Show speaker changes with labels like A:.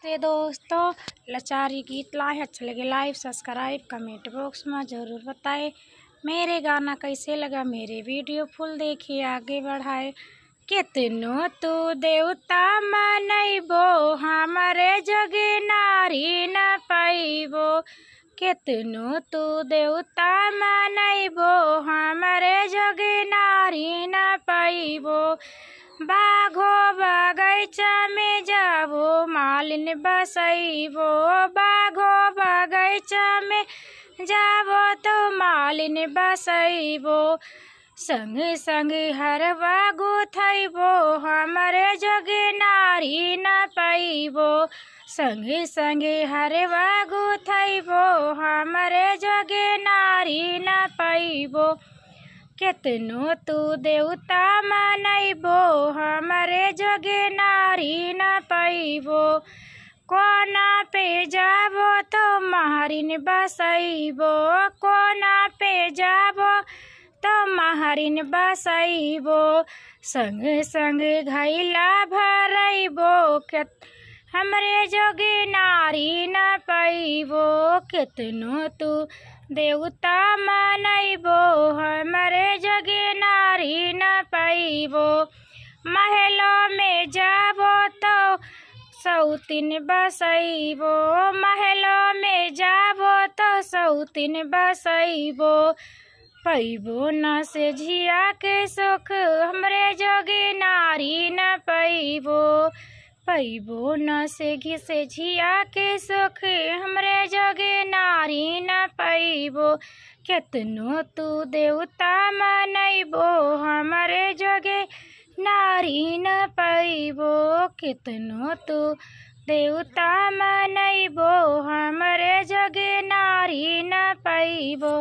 A: ते दोस्तों, लाचारी गीत लाए अच्छा लगे लाइक सब्सक्राइब कमेंट बॉक्स में ज़रूर बताएं। मेरे गाना कैसे लगा, मेरे वीडियो फुल देखिए आगे बढ़ाए। कितनो तू देवता मनैबो हमारे जगे नारी न पैबो। कितनो तू देवता मनैबो हमारे जगे नारी न पैबो। बाघो बगैचा में जाबो मालिन बसैबो। बाघो बगैचा में जाबो तो मालिन बसैबो। संग संग हरवा गुथैबो हमारे जगे नारी न पैबो। संग संग हरवा गुथैबो हमारे जगे नारी न पैबो। कितनो तू देवता मनैबो हमारे जगे नारी न पैबो। कोना पे जाबो तो महरिन बसैबो। कोना पे जाबो तो महरिन बसैबो। संग संग घैला भरैबो हमरे जोगे नारी न पैबो। कितनो तू देवता मनैबो हमरे जगे नारी न पैबो। महलो में जाबो तो सौतीन बसैबो। महलो में जाबो तो सौतीन बसैबो। पैबो न से झिया के सुख हमरे जोगे नारी न पैबो। पैबो न से झिया के सुख हमरे जोगे नारी न पैबो। कितनो तू देवता मनैबो हमारे जोगे नारी न पैबो। कितनो तू देवता मनैबो हमारे जोगे नारी न पैबो।